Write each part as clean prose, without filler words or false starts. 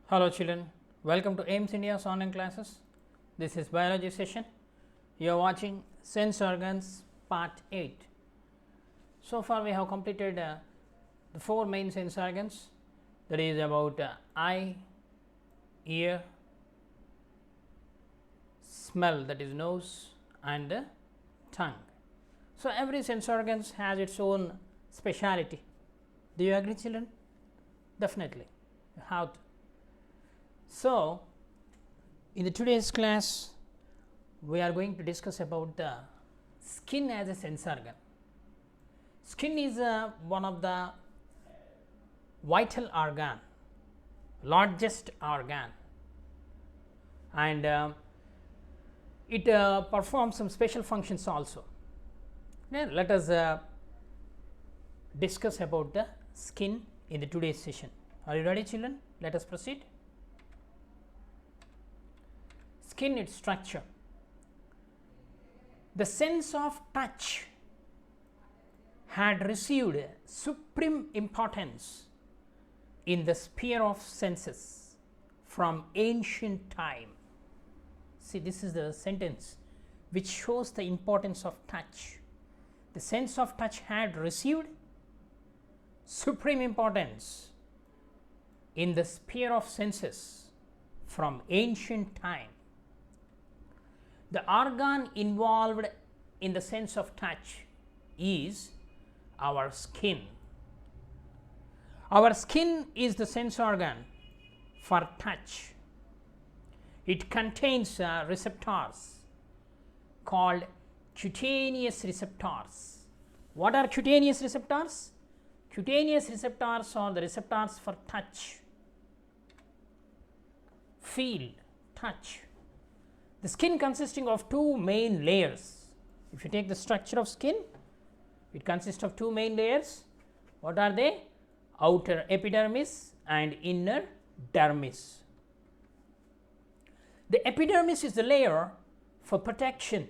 Hello children, welcome to AIMS India's online classes. This is biology session. You are watching sense organs part 8. So far we have completed the 4 main sense organs, that is about eye, ear, smell, that is nose, and tongue. So every sense organs has its own speciality. Do you agree children? Definitely you have to. So, in the today's class we are going to discuss about the skin as a sense organ. Skin is one of the vital organ, largest organ, and it performs some special functions also. Now, let us discuss about the skin in the today's session. Are you ready children? Let us proceed. Skin, its structure. The sense of touch had received supreme importance in the sphere of senses from ancient time. See, this is the sentence which shows the importance of touch. The sense of touch had received supreme importance in the sphere of senses from ancient time. The organ involved in the sense of touch is our skin. Our skin is the sense organ for touch. It contains receptors called cutaneous receptors. What are cutaneous receptors? Cutaneous receptors are the receptors for touch, feel, touch. The skin consisting of 2 main layers. If you take the structure of skin, it consists of 2 main layers. What are they? Outer epidermis and inner dermis. The epidermis is the layer for protection.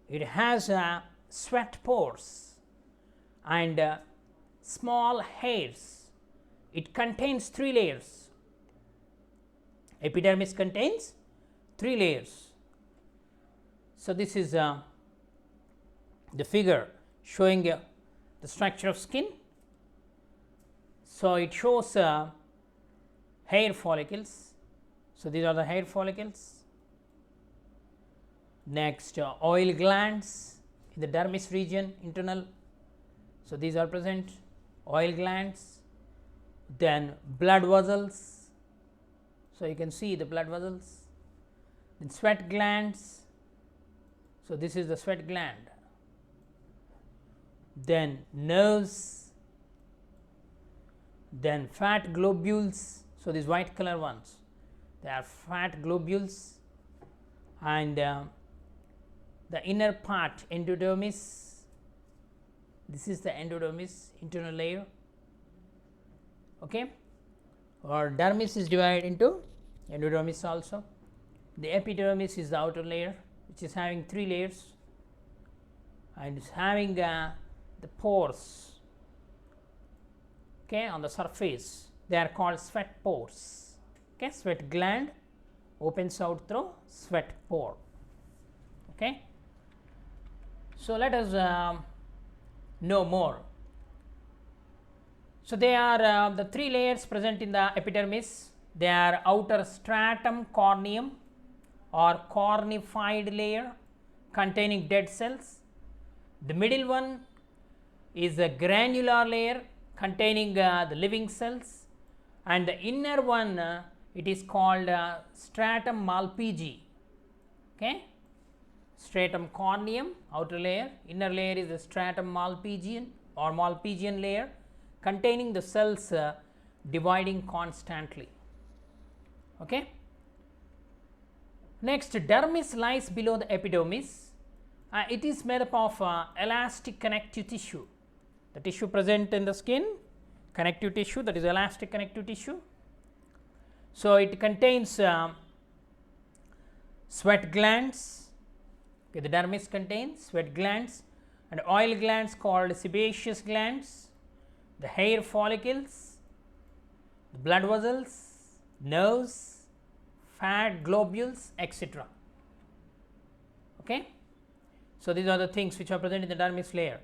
It has sweat pores and small hairs. It contains 3 layers. Epidermis contains 3 layers. So, this is the figure showing the structure of skin. So, it shows hair follicles. So, these are the hair follicles. Next, oil glands in the dermis region, internal. So, these are present, oil glands. Then blood vessels. So, you can see the blood vessels. Then sweat glands. So, this is the sweat gland. Then nerves. Then fat globules. So, these white color ones, they are fat globules, and the inner part, endodermis. This is the endodermis, internal layer. Okay, or dermis is divided into endodermis also. The epidermis is the outer layer, which is having 3 layers and is having the pores, okay, on the surface. They are called sweat pores. Okay, sweat gland opens out through sweat pore. Okay. So, let us know more. So, they are the 3 layers present in the epidermis. They are outer stratum corneum or cornified layer containing dead cells. The middle one is a granular layer containing the living cells, and the inner one it is called stratum malpighi. Okay. Stratum corneum, outer layer, inner layer is the stratum malpighian or malpighian layer containing the cells dividing constantly. Okay. Next, dermis lies below the epidermis. It is made up of elastic connective tissue. The tissue present in the skin, connective tissue, that is elastic connective tissue. So, it contains sweat glands. Okay, the dermis contains sweat glands and oil glands called sebaceous glands, the hair follicles, the blood vessels, nerves, fat globules, etc. Okay. So, these are the things which are present in the dermis layer: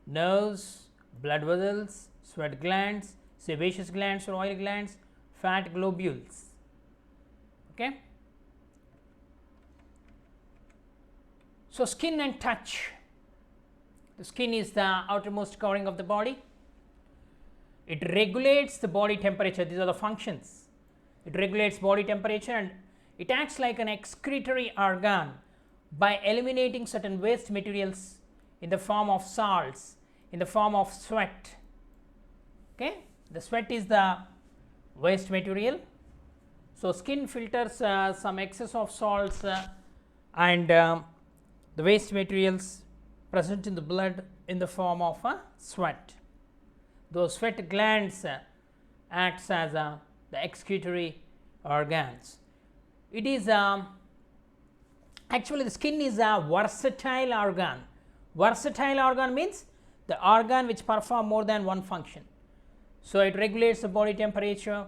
nerves, blood vessels, sweat glands, sebaceous glands or oil glands, fat globules. Okay. So, skin and touch. The skin is the outermost covering of the body. It regulates the body temperature. These are the functions. It regulates body temperature and it acts like an excretory organ by eliminating certain waste materials in the form of salts, in the form of sweat. Okay. The sweat is the waste material. So, skin filters some excess of salts and the waste materials present in the blood in the form of sweat. Those sweat glands acts as the excretory organs. It is actually the skin is a versatile organ. Versatile organ means the organ which perform more than one function. So, it regulates the body temperature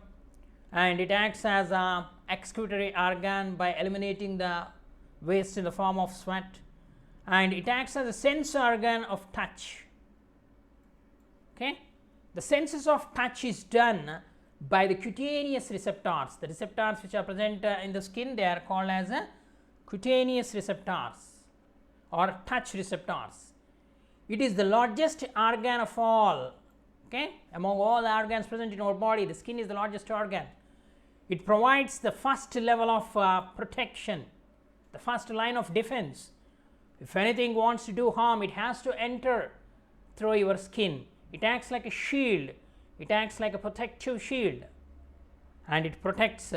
and it acts as a excretory organ by eliminating the waste in the form of sweat, and it acts as a sense organ of touch. Okay. The senses of touch is done by the cutaneous receptors. The receptors which are present in the skin, they are called as cutaneous receptors or touch receptors. It is the largest organ of all. Okay. Among all the organs present in our body, the skin is the largest organ. It provides the first level of protection, the first line of defense. If anything wants to do harm, it has to enter through your skin. It acts like a shield, it acts like a protective shield, and it protects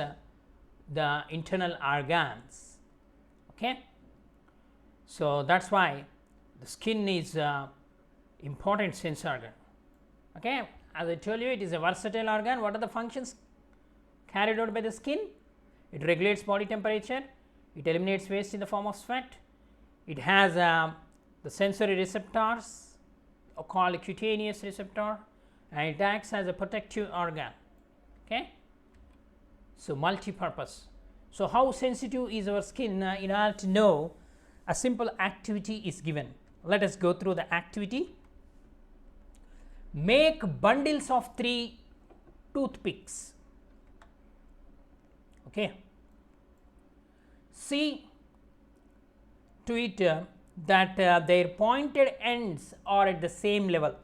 the internal organs. Okay. So, that is why the skin is important sense organ. Okay. As I told you, it is a versatile organ. What are the functions carried out by the skin? It regulates body temperature, it eliminates waste in the form of sweat, it has the sensory receptors called cutaneous receptor, and it acts as a protective organ. Okay. So, multipurpose. So, how sensitive is our skin? In order to know, a simple activity is given. Let us go through the activity. Make bundles of 3 toothpicks. Okay. See to it that their pointed ends are at the same level.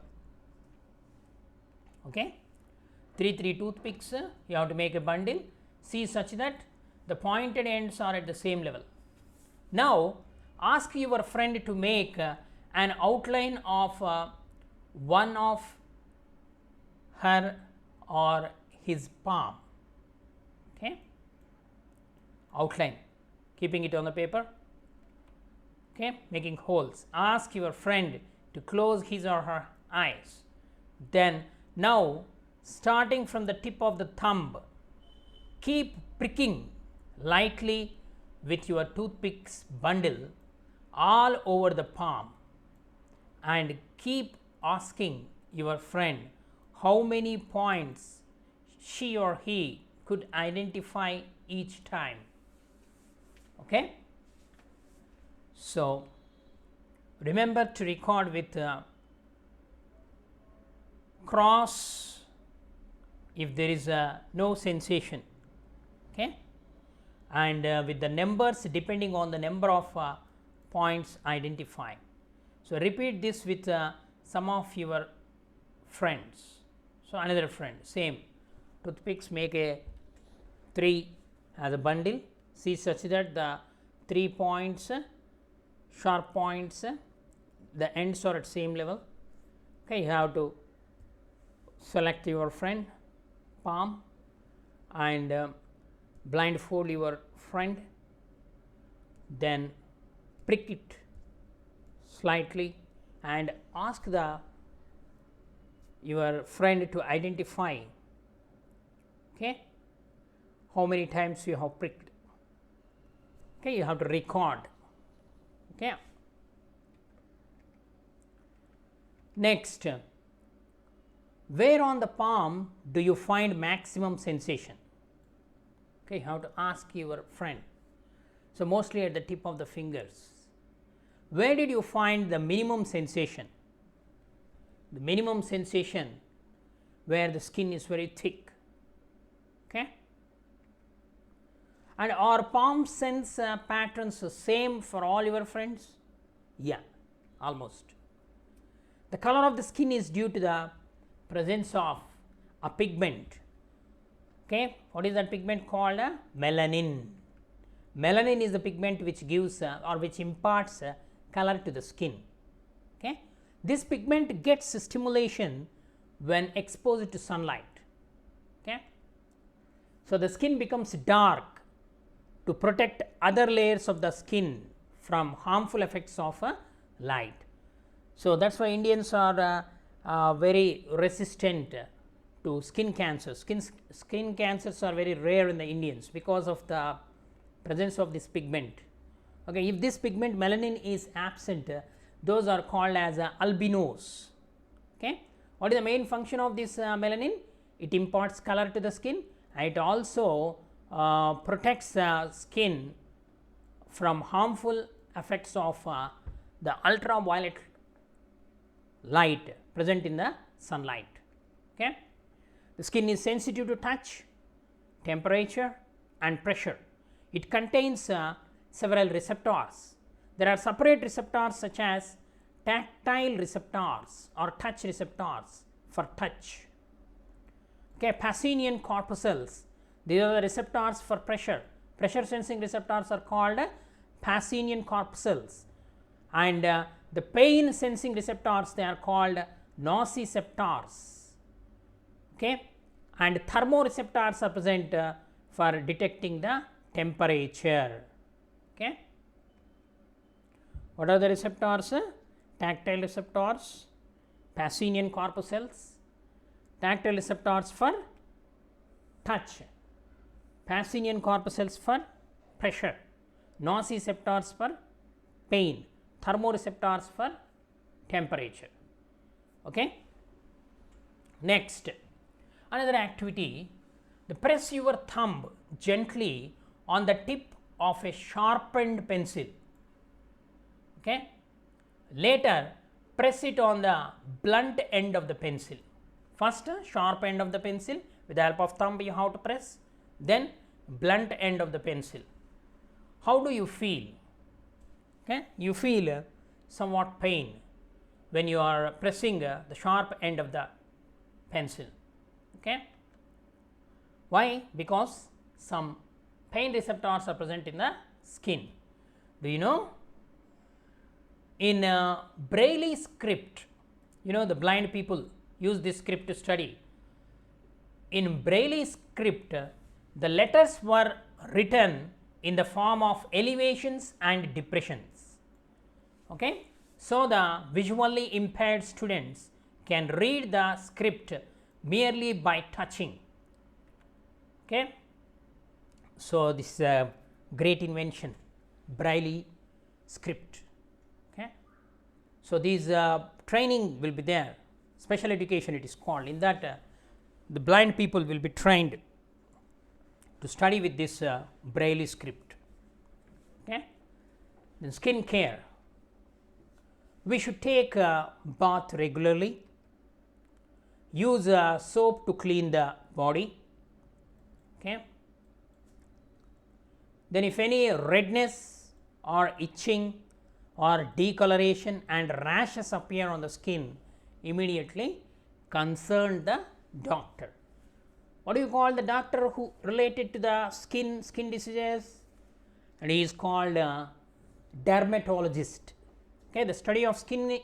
Okay. 3 toothpicks, you have to make a bundle. See such that the pointed ends are at the same level. Now, ask your friend to make an outline of one of her or his palm. Okay. Outline, keeping it on the paper. Okay, making holes. Ask your friend to close his or her eyes. Then now, starting from the tip of the thumb, keep pricking lightly with your toothpicks bundle all over the palm, and keep asking your friend how many points she or he could identify each time. Okay. So, remember to record with cross if there is no sensation, okay, and with the numbers depending on the number of points identified. So, repeat this with some of your friends. So, another friend, same toothpicks, make a 3 as a bundle. See such that the 3 points, sharp points, the ends are at same level. Okay, you have to select your friend palm and blindfold your friend, then prick it slightly and ask your friend to identify, okay, how many times you have pricked. Okay, you have to record. Okay. Next, where on the palm do you find maximum sensation? Okay, you have to ask your friend. So, mostly at the tip of the fingers. Where did you find the minimum sensation? The minimum sensation where the skin is very thick. Okay. And are palm sense patterns the same for all your friends? Yeah, almost. The color of the skin is due to the presence of a pigment. Okay. What is that pigment called? Melanin. Melanin is the pigment which gives or which imparts color to the skin. Okay. This pigment gets stimulation when exposed to sunlight. Okay. So, the skin becomes dark to protect other layers of the skin from harmful effects of light. So, that is why Indians are very resistant to skin cancers. Skin cancers are very rare in the Indians because of the presence of this pigment. Okay, if this pigment melanin is absent, those are called as albinos. Okay. What is the main function of this melanin? It imparts color to the skin, and it also protects the skin from harmful effects of the ultraviolet light present in the sunlight. Okay. The skin is sensitive to touch, temperature and pressure. It contains several receptors. There are separate receptors such as tactile receptors or touch receptors for touch. Okay, Pacinian corpuscles, these are the receptors for pressure. Pressure sensing receptors are called Pacinian corpuscles, and the pain sensing receptors, they are called nociceptors. Okay, and thermoreceptors are present for detecting the temperature. Okay. What are the receptors? Tactile receptors, Pacinian corpuscles, tactile receptors for touch, Pacinian corpuscles for pressure, nociceptors for pain, thermoreceptors for temperature. Okay. Next, another activity, press your thumb gently on the tip of a sharpened pencil. Okay. Later, press it on the blunt end of the pencil. First, sharp end of the pencil, with the help of thumb you have to press, then blunt end of the pencil. How do you feel? Okay. You feel somewhat pain when you are pressing the sharp end of the pencil. Okay. Why? Because some pain receptors are present in the skin. Do you know? In Braille script, the blind people use this script to study. In Braille script, the letters were written in the form of elevations and depressions. Okay. So, the visually impaired students can read the script merely by touching. Okay. So, this is a great invention, Braille script. Okay. So, these training will be there, special education it is called, in that the blind people will be trained to study with this Braille script. Okay. Then skin care, we should take a bath regularly, use soap to clean the body. Okay. Then if any redness or itching or decoloration and rashes appear on the skin, immediately consult the doctor. What do you call the doctor who related to the skin diseases? And he is called dermatologist. Okay, the study of skin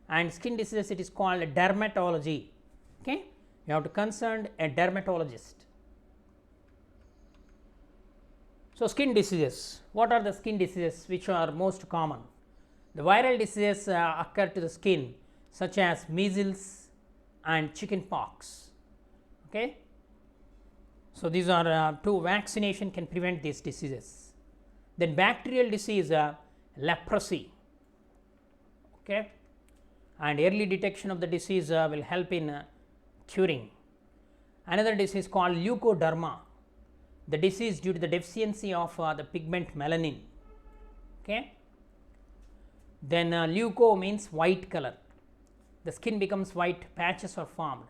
and skin diseases, it is called dermatology. Okay, you have to consult a dermatologist. So, skin diseases, what are the skin diseases which are most common? The viral diseases occur to the skin, such as measles and chicken pox. Okay. So, these are two, vaccination can prevent these diseases. Then bacterial disease, leprosy. Okay. And early detection of the disease will help in curing. Another disease called leukoderma. the disease due to the deficiency of the pigment melanin. Okay. Then leuco means white color, the skin becomes white, patches are formed,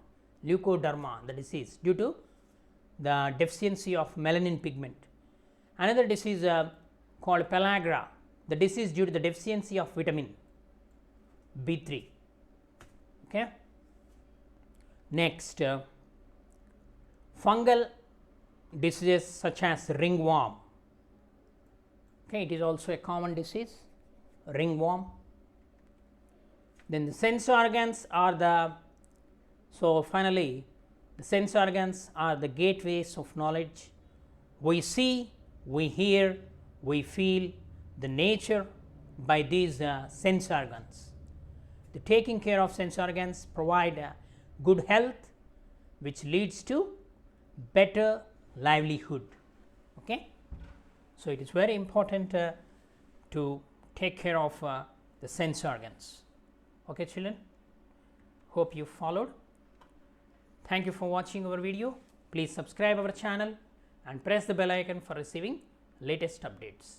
leukoderma, the disease due to the deficiency of melanin pigment. Another disease called pellagra, the disease due to the deficiency of vitamin B3. Okay. Next, fungal diseases such as ringworm. Okay, it is also a common disease, ringworm. Then the sense organs are the, so finally the sense organs are the gateways of knowledge. We see, we hear, we feel the nature by these sense organs. The taking care of sense organs provide good health, which leads to better livelihood. Okay. So, it is very important to take care of the sense organs. Okay, children, hope you followed. Thank you for watching our video. Please subscribe our channel and press the bell icon for receiving latest updates.